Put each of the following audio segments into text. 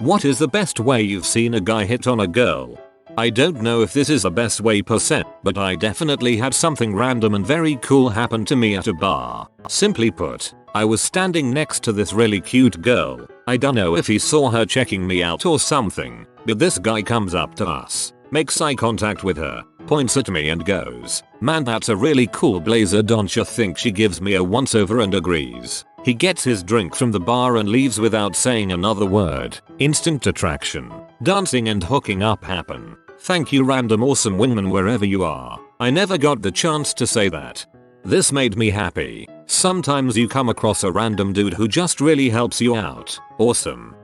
What is the best way you've seen a guy hit on a girl? I don't know if this is the best way per se, but I definitely had something random and very cool happen to me at a bar. Simply put, I was standing next to this really cute girl. I don't know if he saw her checking me out or something, but this guy comes up to us, makes eye contact with her, points at me and goes, "Man, that's a really cool blazer, don't you think?" She gives me a once over and agrees. He gets his drink from the bar and leaves without saying another word. Instant attraction. Dancing and hooking up happen. Thank you, random awesome wingman, wherever you are. I never got the chance to say that. This made me happy. Sometimes you come across a random dude who just really helps you out. Awesome.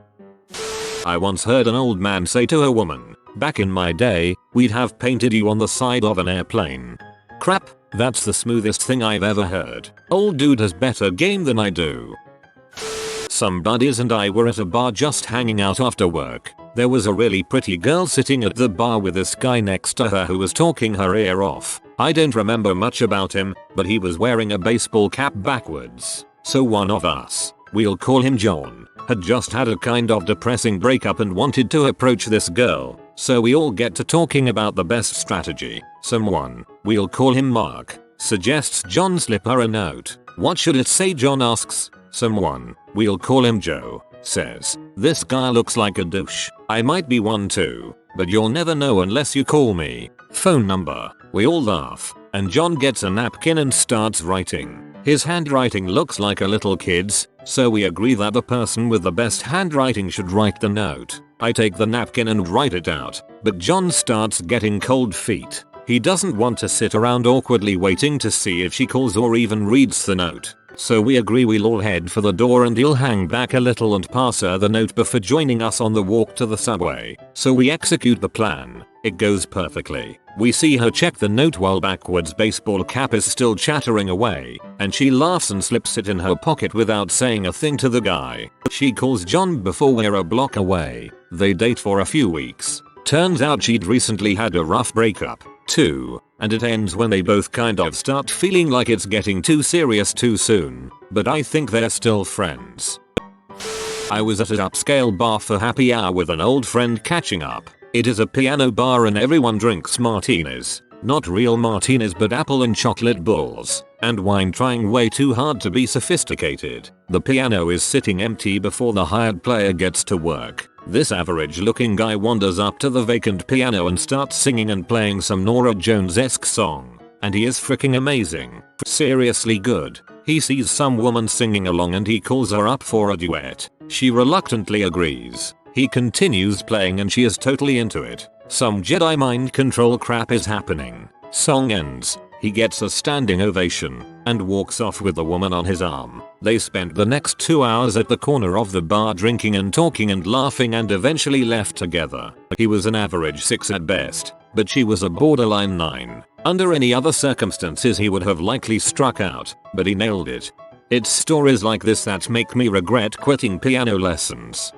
I once heard an old man say to a woman, "Back in my day, we'd have painted you on the side of an airplane." Crap, that's the smoothest thing I've ever heard. Old dude has better game than I do. Some buddies and I were at a bar just hanging out after work. There was a really pretty girl sitting at the bar with this guy next to her who was talking her ear off. I don't remember much about him, but he was wearing a baseball cap backwards. So one of us, we'll call him John, had just had a kind of depressing breakup and wanted to approach this girl. So we all get to talking about the best strategy. Someone, we'll call him Mark, suggests John slip her a note. What should it say? John asks. Someone, we'll call him Joe, says, "This guy looks like a douche. I might be one too, but you'll never know unless you call me. Phone number." We all laugh, and John gets a napkin and starts writing. His handwriting looks like a little kid's, so we agree that the person with the best handwriting should write the note. I take the napkin and write it out, but John starts getting cold feet. He doesn't want to sit around awkwardly waiting to see if she calls or even reads the note. So we agree we'll all head for the door and he'll hang back a little and pass her the note before joining us on the walk to the subway. So we execute the plan. It goes perfectly. We see her check the note while backwards baseball cap is still chattering away, and she laughs and slips it in her pocket without saying a thing to the guy. She calls John before we're a block away. They date for a few weeks. Turns out she'd recently had a rough breakup, too, and it ends when they both kind of start feeling like it's getting too serious too soon. But I think they're still friends. I was at an upscale bar for happy hour with an old friend catching up. It is a piano bar and everyone drinks martinis. Not real martinis but apple and chocolate balls, and wine, trying way too hard to be sophisticated. The piano is sitting empty before the hired player gets to work. This average looking guy wanders up to the vacant piano and starts singing and playing some Norah Jones-esque song. And he is freaking amazing. Seriously good. He sees some woman singing along and he calls her up for a duet. She reluctantly agrees. He continues playing and she is totally into it. Some Jedi mind control crap is happening. Song ends. He gets a standing ovation and walks off with the woman on his arm. They spent the next 2 hours at the corner of the bar drinking and talking and laughing and eventually left together. He was an average 6 at best, but she was a borderline 9. Under any other circumstances he would have likely struck out, but he nailed it. It's stories like this that make me regret quitting piano lessons.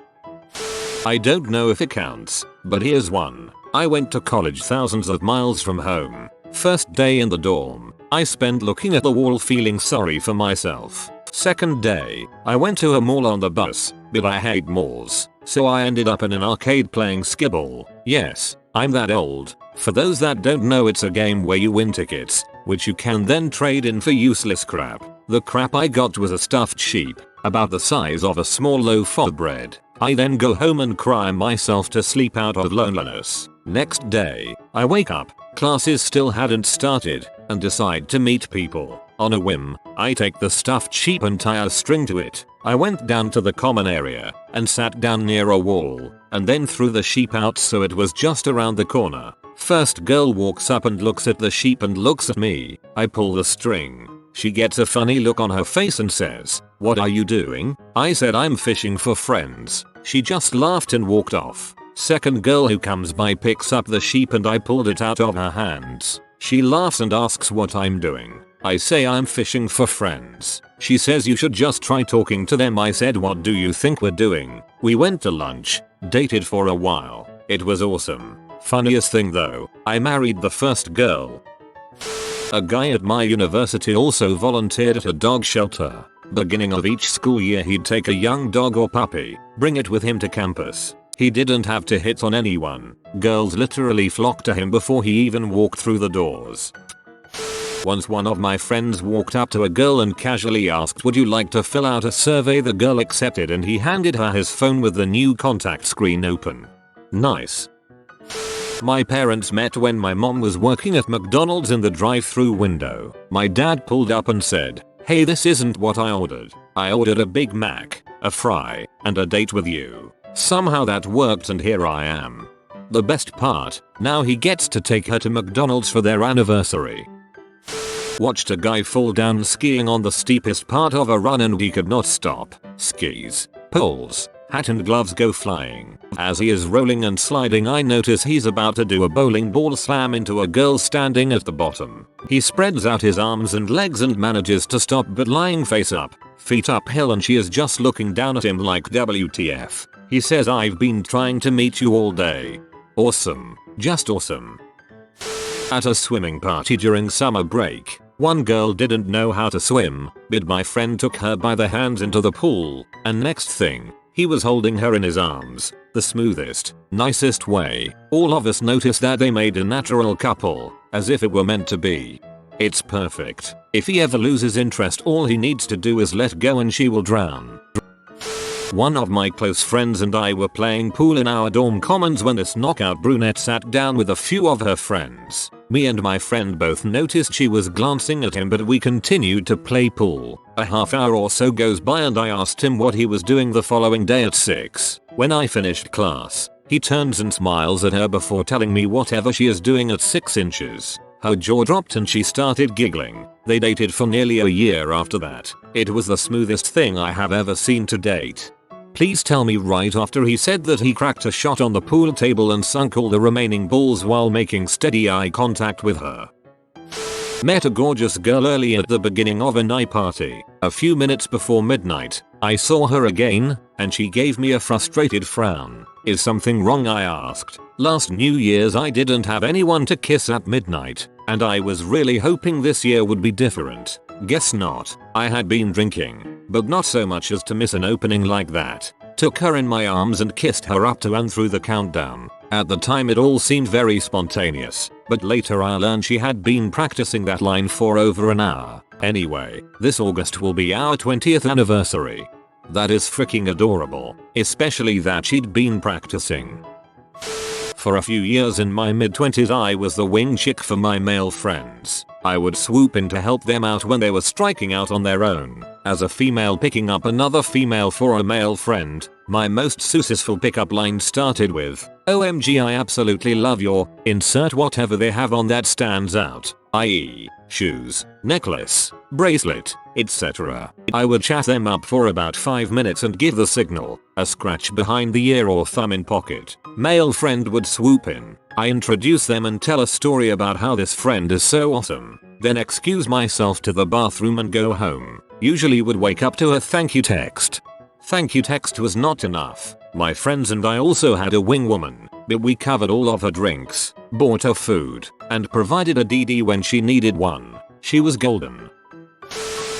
I don't know if it counts, but here's one. I went to college thousands of miles from home. First day in the dorm, I spent looking at the wall feeling sorry for myself. Second day, I went to a mall on the bus, but I hate malls, so I ended up in an arcade playing skibble. Yes, I'm that old. For those that don't know, it's a game where you win tickets, which you can then trade in for useless crap. The crap I got was a stuffed sheep, about the size of a small loaf of bread. I then go home and cry myself to sleep out of loneliness. Next day, I wake up, classes still hadn't started, and decide to meet people. On a whim, I take the stuffed sheep and tie a string to it. I went down to the common area and sat down near a wall, and then threw the sheep out so it was just around the corner. First girl walks up and looks at the sheep and looks at me. I pull the string. She gets a funny look on her face and says, "What are you doing?" I said, "I'm fishing for friends." She just laughed and walked off. Second girl who comes by picks up the sheep and I pulled it out of her hands. She laughs and asks what I'm doing. I say I'm fishing for friends. She says you should just try talking to them. I said, "What do you think we're doing?" We went to lunch, dated for a while. It was awesome. Funniest thing though, I married the first girl. A guy at my university also volunteered at a dog shelter. Beginning of each school year he'd take a young dog or puppy, bring it with him to campus. He didn't have to hit on anyone. Girls literally flocked to him before he even walked through the doors. Once one of my friends walked up to a girl and casually asked, "Would you like to fill out a survey?" The girl accepted and he handed her his phone with the new contact screen open. Nice. My parents met when my mom was working at McDonald's. In the drive-thru window, my dad pulled up and said, "Hey, this isn't what I ordered. I ordered a Big Mac, a fry, and a date with you." Somehow that worked and here I am. The best part, now he gets to take her to McDonald's for their anniversary. Watched a guy fall down skiing on the steepest part of a run and he could not stop. Skis, poles, hat and gloves go flying. As he is rolling and sliding, I notice he's about to do a bowling ball slam into a girl standing at the bottom. He spreads out his arms and legs and manages to stop, but lying face up, feet uphill, and she is just looking down at him like WTF. He says, "I've been trying to meet you all day." Awesome. Just awesome. At a swimming party during summer break, one girl didn't know how to swim, but my friend took her by the hands into the pool, and next thing, he was holding her in his arms, the smoothest, nicest way. All of us noticed that they made a natural couple, as if it were meant to be. It's perfect. If he ever loses interest, all he needs to do is let go and she will drown. One of my close friends and I were playing pool in our dorm commons when this knockout brunette sat down with a few of her friends. Me and my friend both noticed she was glancing at him, but we continued to play pool. A half hour or so goes by and I asked him what he was doing the following day at 6. When I finished class, he turns and smiles at her before telling me whatever she is doing at 6 inches. Her jaw dropped and she started giggling. They dated for nearly a year after that. It was the smoothest thing I have ever seen to date. Please tell me right after he said that he cracked a shot on the pool table and sunk all the remaining balls while making steady eye contact with her. Met a gorgeous girl early at the beginning of a night party. A few minutes before midnight, I saw her again, and she gave me a frustrated frown. "Is something wrong?" I asked. Last New Year's I didn't have anyone to kiss at midnight, and I was really hoping this year would be different. Guess not. I had been drinking, but not so much as to miss an opening like that. Took her in my arms and kissed her up to and through the countdown. At the time it all seemed very spontaneous, but later I learned she had been practicing that line for over an hour. Anyway, this August will be our 20th anniversary. That is freaking adorable, especially that she'd been practicing. For a few years in my mid-20s I was the wing chick for my male friends. I would swoop in to help them out when they were striking out on their own. As a female picking up another female for a male friend, my most successful pickup line started with, "OMG, I absolutely love your," insert whatever they have on that stands out, i.e. shoes, necklace, bracelet, etc. I would chat them up for about 5 minutes and give the signal, a scratch behind the ear or thumb in pocket. Male friend would swoop in. I introduce them and tell a story about how this friend is so awesome. Then excuse myself to the bathroom and go home. Usually would wake up to a thank you text. Thank you text was not enough. My friends and I also had a wingwoman, but we covered all of her drinks, bought her food, and provided a DD when she needed one. She was golden.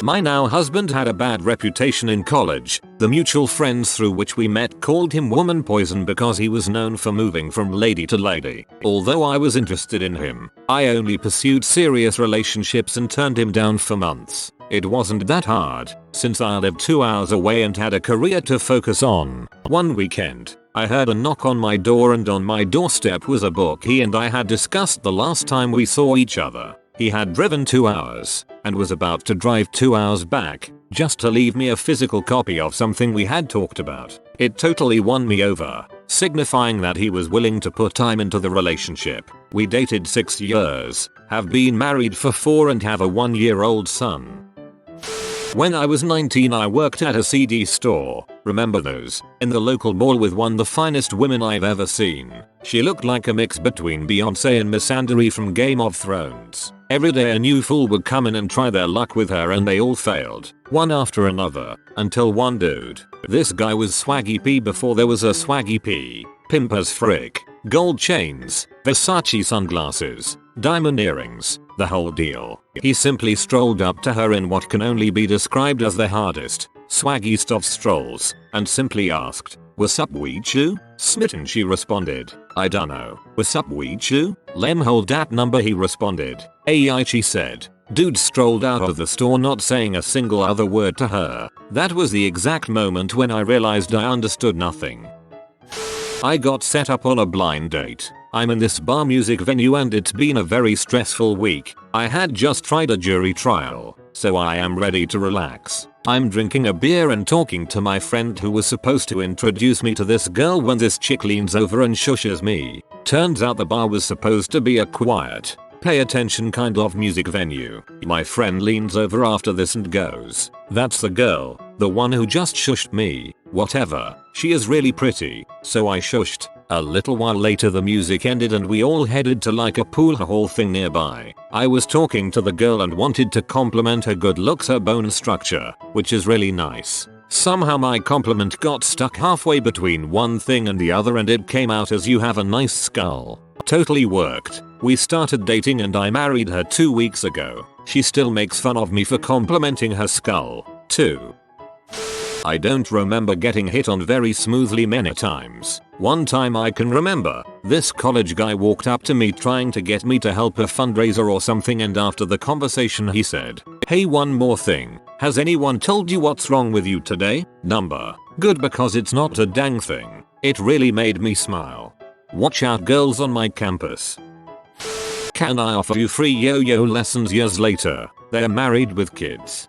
My now husband had a bad reputation in college. The mutual friends through which we met called him woman poison because he was known for moving from lady to lady. Although I was interested in him, I only pursued serious relationships and turned him down for months. It wasn't that hard, since I lived 2 hours away and had a career to focus on. One weekend, I heard a knock on my door and on my doorstep was a book he and I had discussed the last time we saw each other. He had driven 2 hours and was about to drive 2 hours back just to leave me a physical copy of something we had talked about. It totally won me over, signifying that he was willing to put time into the relationship. We dated 6 years, have been married for 4 and have a 1-year-old son. When I was 19 I worked at a CD store, remember those, in the local mall with one of the finest women I've ever seen. She looked like a mix between Beyonce and Missandei from Game of Thrones. Every day a new fool would come in and try their luck with her and they all failed, one after another, until one dude. This guy was Swaggy P before there was a Swaggy P. Pimp as frick, gold chains, Versace sunglasses, diamond earrings, the whole deal. He simply strolled up to her in what can only be described as the hardest, swaggiest of strolls, and simply asked, "What's up, Weechu?" "Smitten," she responded. "I dunno." "What's up, Weechu?" "Lem hold dat number," he responded. "Ai," she said. Dude strolled out of the store not saying a single other word to her. That was the exact moment when I realized I understood nothing. I got set up on a blind date. I'm in this bar music venue and it's been a very stressful week. I had just tried a jury trial, so I am ready to relax. I'm drinking a beer and talking to my friend who was supposed to introduce me to this girl when this chick leans over and shushes me. Turns out the bar was supposed to be a quiet, pay attention kind of music venue. My friend leans over after this and goes, "That's the girl, the one who just shushed me. Whatever, she is really pretty." So I shushed. A little while later the music ended and we all headed to like a pool hall thing nearby. I was talking to the girl and wanted to compliment her good looks, her bone structure, which is really nice. Somehow my compliment got stuck halfway between one thing and the other and it came out as "you have a nice skull." Totally worked. We started dating and I married her 2 weeks ago. She still makes fun of me for complimenting her skull, too. I don't remember getting hit on very smoothly many times. One time I can remember, this college guy walked up to me trying to get me to help a fundraiser or something, and after the conversation he said, "Hey, one more thing. Has anyone told you what's wrong with you today?" Number. Good, because it's not a dang thing. It really made me smile. Watch out, girls on my campus. Can I offer you free yo-yo lessons years later? They're married with kids.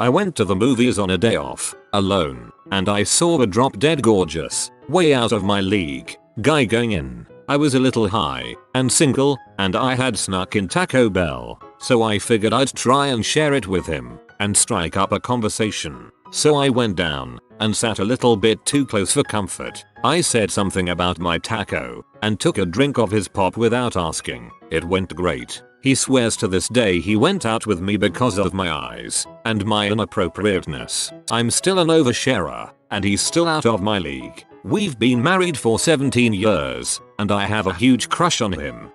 I went to the movies on a day off, alone, and I saw a drop dead gorgeous, way out of my league guy going in. I was a little high and single, and I had snuck in Taco Bell, so I figured I'd try and share it with him and strike up a conversation. So I went down and sat a little bit too close for comfort. I said something about my taco and took a drink of his pop without asking. It went great. He swears to this day he went out with me because of my eyes and my inappropriateness. I'm still an oversharer, and he's still out of my league. We've been married for 17 years, and I have a huge crush on him.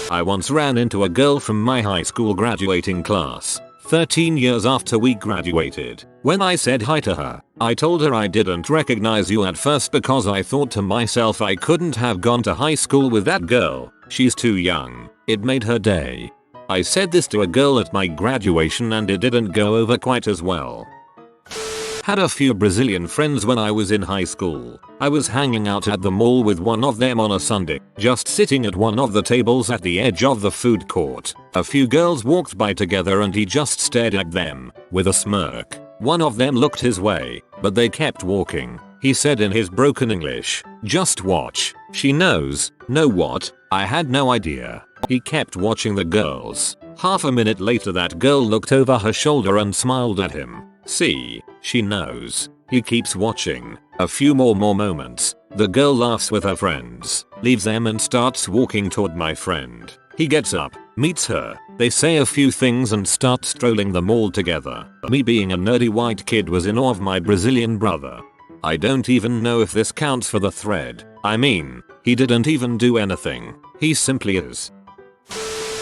I once ran into a girl from my high school graduating class, 13 years after we graduated. When I said hi to her, I told her I didn't recognize you at first because I thought to myself I couldn't have gone to high school with that girl. She's too young. It made her day. I said this to a girl at my graduation and it didn't go over quite as well. Had a few Brazilian friends when I was in high school. I was hanging out at the mall with one of them on a Sunday, just sitting at one of the tables at the edge of the food court. A few girls walked by together and he just stared at them with a smirk. One of them looked his way, but they kept walking. He said in his broken English, "Just watch. She knows." Know what? I had no idea. He kept watching the girls. Half a minute later that girl looked over her shoulder and smiled at him. See, she knows. He keeps watching. A few more moments. The girl laughs with her friends, leaves them and starts walking toward my friend. He gets up, meets her. They say a few things and start strolling the mall together. Me being a nerdy white kid was in awe of my Brazilian brother. I don't even know if this counts for the thread. I mean, he didn't even do anything. He simply is.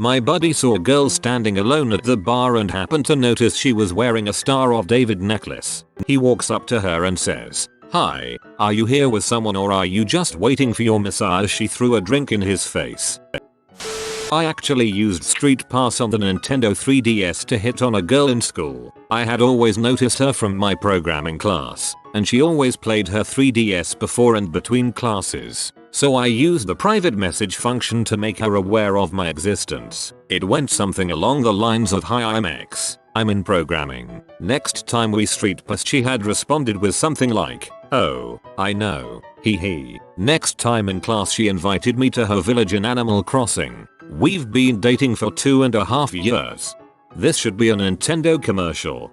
My buddy saw a girl standing alone at the bar and happened to notice she was wearing a Star of David necklace. He walks up to her and says, "Hi, are you here with someone or are you just waiting for your messiah?" She threw a drink in his face. I actually used Street Pass on the Nintendo 3DS to hit on a girl in school. I had always noticed her from my programming class, and she always played her 3DS before and between classes. So I used the private message function to make her aware of my existence. It went something along the lines of, "Hi, I'm X. I'm in programming." Next time we street passed she had responded with something like, "Oh, I know. Hee hee." Next time in class she invited me to her village in Animal Crossing. We've been dating for 2.5 years. This should be a Nintendo commercial.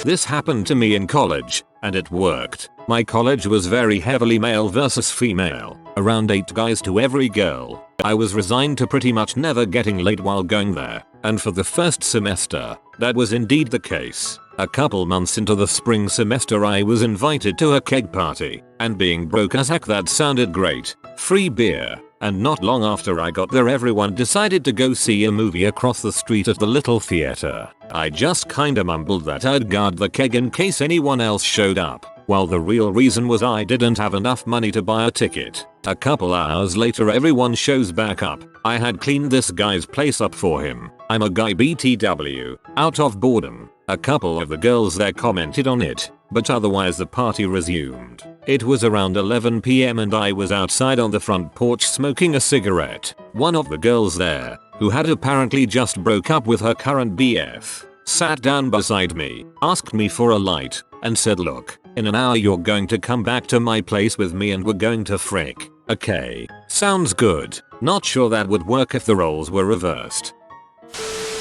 This happened to me in college, and it worked. My college was very heavily male versus female, around 8 guys to every girl. I was resigned to pretty much never getting laid while going there, and for the first semester, that was indeed the case. A couple months into the spring semester I was invited to a keg party, and being broke as heck that sounded great. Free beer. And not long after I got there everyone decided to go see a movie across the street at the little theater. I just kinda mumbled that I'd guard the keg in case anyone else showed up. while the real reason was I didn't have enough money to buy a ticket. A couple hours later everyone shows back up. I had cleaned this guy's place up for him. I'm a guy BTW, out of boredom. A couple of the girls there commented on it, but otherwise the party resumed. It was around 11 PM and I was outside on the front porch smoking a cigarette. One of the girls there, who had apparently just broke up with her current BF, sat down beside me, asked me for a light, and said, "Look, in an hour you're going to come back to my place with me and we're going to frick." Okay, sounds good. Not sure that would work if the roles were reversed.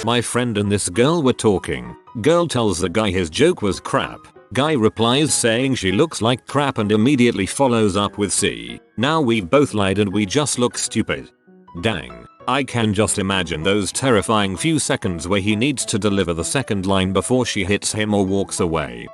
My friend and this girl were talking. Girl tells the guy his joke was crap. Guy replies saying she looks like crap and immediately follows up with "See, now we've both lied and we just look stupid." Dang. I can just imagine those terrifying few seconds where he needs to deliver the second line before she hits him or walks away.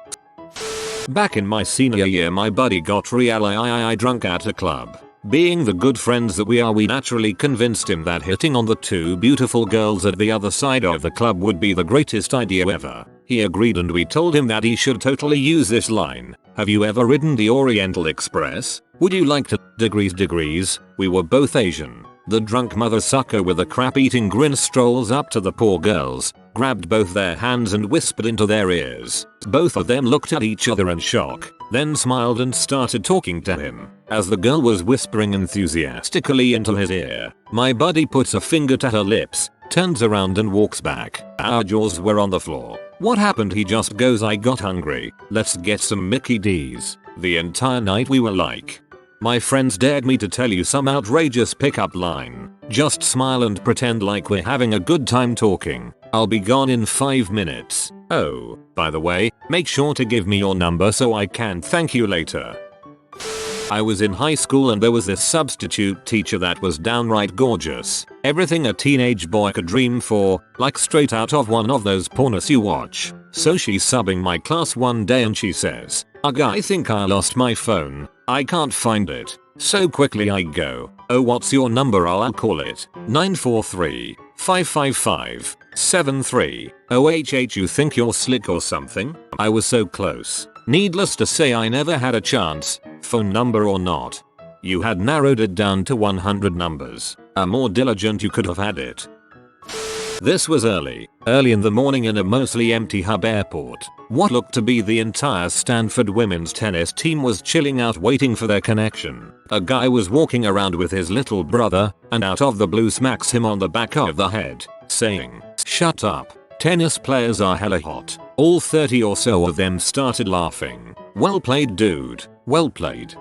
Back in my senior year my buddy got really drunk at a club. Being the good friends that we are, we naturally convinced him that hitting on the two beautiful girls at the other side of the club would be the greatest idea ever. He agreed and we told him that he should totally use this line. "Have you ever ridden the Oriental Express? Would you like to degrees? We were both Asian." The drunk mother sucker with a crap-eating grin strolls up to the poor girls, grabbed both their hands and whispered into their ears. Both of them looked at each other in shock, then smiled and started talking to him. As the girl was whispering enthusiastically into his ear, my buddy puts a finger to her lips, turns around and walks back. Our jaws were on the floor. "What happened?" He just goes, "I got hungry. Let's get some Mickey D's." The entire night we were like, my friends dared me to tell you some outrageous pickup line. "Just smile and pretend like we're having a good time talking. I'll be gone in 5 minutes. Oh, by the way, make sure to give me your number so I can thank you later." I was in high school and there was this substitute teacher that was downright gorgeous. Everything a teenage boy could dream for, like straight out of one of those pornos you watch. So she's subbing my class one day and she says, "Ugh, I think I lost my phone. I can't find it." So quickly I go, "Oh, what's your number? I'll call it 943-555-73. You think you're slick or something?" I was so close. Needless to say I never had a chance, phone number or not. You had narrowed it down to 100 numbers. A more diligent you could have had it. This was early in the morning in a mostly empty hub airport. What looked to be the entire Stanford women's tennis team was chilling out waiting for their connection. A guy was walking around with his little brother, and out of the blue smacks him on the back of the head, saying, "Shut up. Tennis players are hella hot." All 30 or so of them started laughing. "Well played, dude. Well played."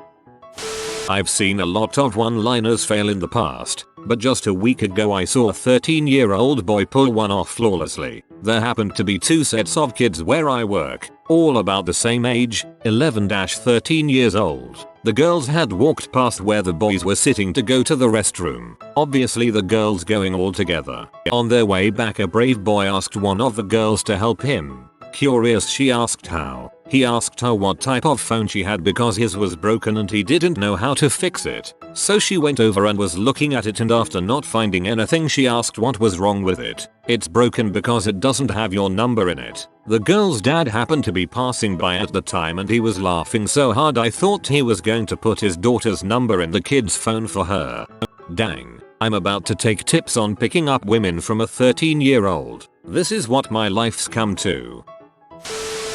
I've seen a lot of one-liners fail in the past, but just a week ago I saw a 13-year-old boy pull one off flawlessly. There happened to be 2 sets of kids where I work, all about the same age, 11-13 years old. The girls had walked past where the boys were sitting to go to the restroom. Obviously the girls going all together. On their way back a brave boy asked one of the girls to help him. Curious, she asked how. He asked her what type of phone she had because his was broken and he didn't know how to fix it. So she went over and was looking at it, and after not finding anything she asked what was wrong with it. "It's broken because it doesn't have your number in it." The girl's dad happened to be passing by at the time and he was laughing so hard I thought he was going to put his daughter's number in the kid's phone for her. Dang, I'm about to take tips on picking up women from a 13-year-old. This is what my life's come to.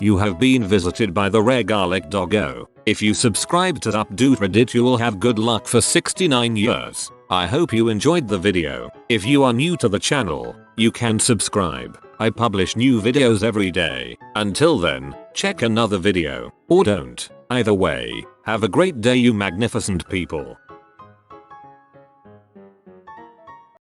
You have been visited by the rare garlic doggo. If you subscribe to Updoot Reddit you will have good luck for 69 years. I hope you enjoyed the video. If you are new to the channel, you can subscribe. I publish new videos every day. Until then, check another video, or don't. Either way, have a great day you magnificent people.